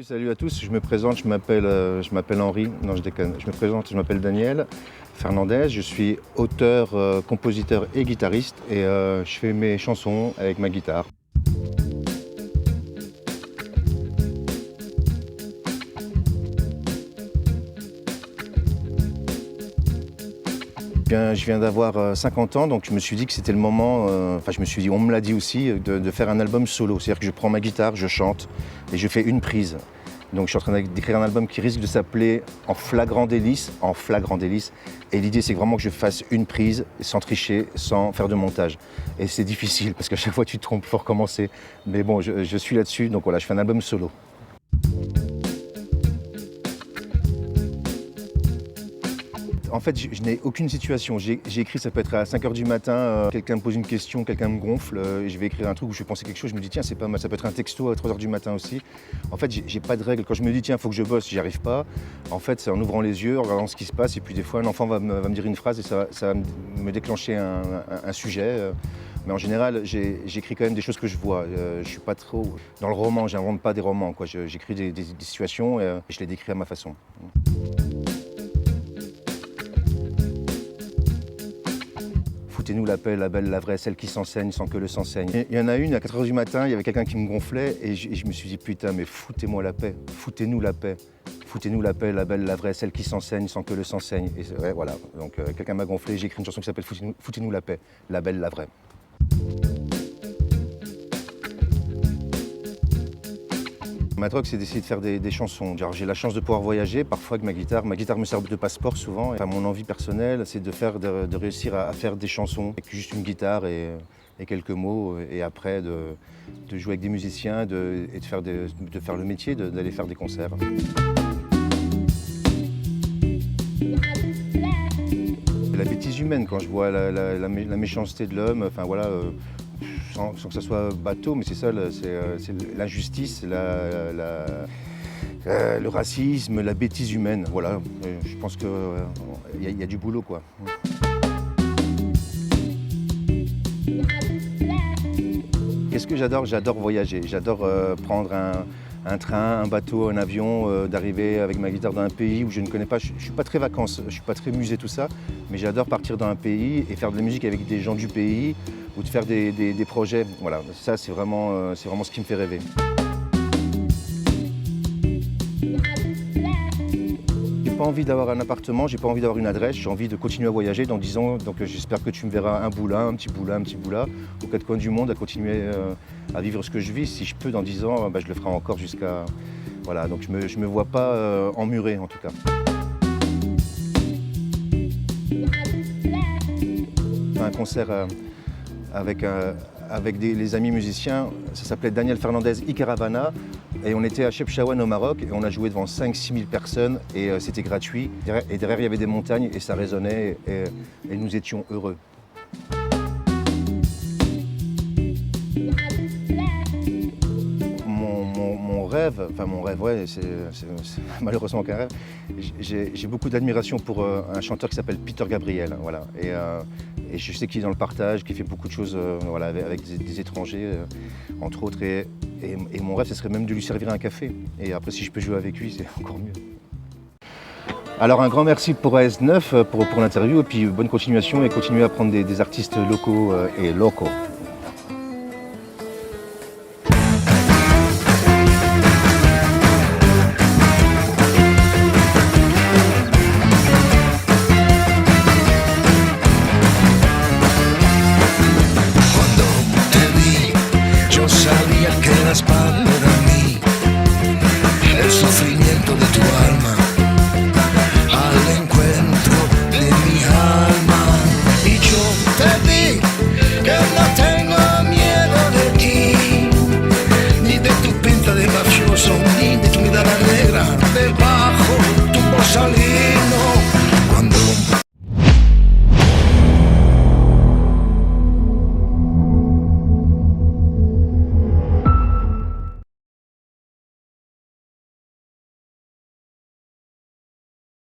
Salut à tous, je me présente, je m'appelle Henri, non je déconne, je me présente, je m'appelle Daniel Fernandez, je suis auteur, compositeur et guitariste et je fais mes chansons avec ma guitare. Je viens d'avoir 50 ans, donc je me suis dit que c'était le moment, on me l'a dit aussi, de faire un album solo. C'est-à-dire que je prends ma guitare, je chante et je fais une prise. Donc je suis en train d'écrire un album qui risque de s'appeler En flagrant délice, Et l'idée c'est vraiment que je fasse une prise, sans tricher, sans faire de montage. Et c'est difficile parce qu'à chaque fois tu te trompes, il faut recommencer. Mais bon, je suis là-dessus, donc voilà, je fais un album solo. En fait, je n'ai aucune situation. J'ai écrit, ça peut être à 5 h du matin, quelqu'un me pose une question, quelqu'un me gonfle, et je vais écrire un truc où je vais penser quelque chose, je me dis tiens, c'est pas mal, ça peut être un texto à 3 h du matin aussi. En fait, j'ai pas de règle. Quand je me dis tiens, il faut que je bosse, j'y arrive pas. En fait, c'est en ouvrant les yeux, en regardant ce qui se passe, et puis des fois, un enfant va me dire une phrase et ça va me déclencher un sujet. Mais en général, j'écris quand même des choses que je vois. Je suis pas trop dans le roman, j'invente pas des romans, quoi. J'écris des situations et je les décris à ma façon. Foutez-nous la paix, la belle, la vraie, celle qui s'enseigne sans que le sang saigne. Il y en a une, à 4 h du matin, il y avait quelqu'un qui me gonflait et je me suis dit putain, mais foutez-moi la paix, foutez-nous la paix. Foutez-nous la paix, la belle, la vraie, celle qui s'enseigne sans que le sang saigne. Et ouais, voilà, donc quelqu'un m'a gonflé, j'ai écrit une chanson qui s'appelle Foutez-nous la paix, la belle, la vraie. Ma drogue, c'est d'essayer de faire des chansons. J'ai la chance de pouvoir voyager, parfois avec ma guitare. Ma guitare me sert de passeport souvent. Enfin, mon envie personnelle, c'est de réussir à faire des chansons avec juste une guitare et quelques mots. Et après, de jouer avec des musiciens et de faire le métier, d'aller faire des concerts. La bêtise humaine, quand je vois la méchanceté de l'homme, enfin voilà. Sans que ça soit bateau, mais c'est ça, c'est l'injustice, le racisme, la bêtise humaine. Voilà, je pense qu'il y a du boulot, quoi. Qu'est-ce que j'adore? J'adore voyager, j'adore prendre un train, un bateau, un avion, d'arriver avec ma guitare dans un pays où je ne connais pas. Je ne suis pas très vacances, je ne suis pas très musée, tout ça, mais j'adore partir dans un pays et faire de la musique avec des gens du pays ou de faire des projets. Voilà, ça c'est vraiment ce qui me fait rêver. J'ai pas envie d'avoir un appartement, j'ai pas envie d'avoir une adresse, j'ai envie de continuer à voyager dans 10 ans. Donc j'espère que tu me verras un bout là, un petit bout là, un petit bout là, aux 4 coins du monde, à continuer à vivre ce que je vis. Si je peux dans 10 ans, je le ferai encore jusqu'à... Voilà, donc je me vois pas emmuré en tout cas. Un concert avec les amis musiciens, ça s'appelait Daniel Fernandez y Caravana et on était à Chefchaouen au Maroc et on a joué devant 5-6 000 personnes et c'était gratuit et derrière il y avait des montagnes et ça résonnait et nous étions heureux. Mon rêve, ouais, c'est malheureusement qu'un rêve. J'ai beaucoup d'admiration pour un chanteur qui s'appelle Peter Gabriel, voilà. Et je sais qu'il est dans le partage, qu'il fait beaucoup de choses voilà, avec des étrangers, entre autres. Et mon rêve, ce serait même de lui servir un café. Et après, si je peux jouer avec lui, c'est encore mieux. Alors un grand merci pour AS9 pour l'interview et puis bonne continuation et continuez à prendre des artistes locaux et locaux. Para mí, el sufrimiento de tu alma, al encuentro de mi alma. Y yo te vi que no te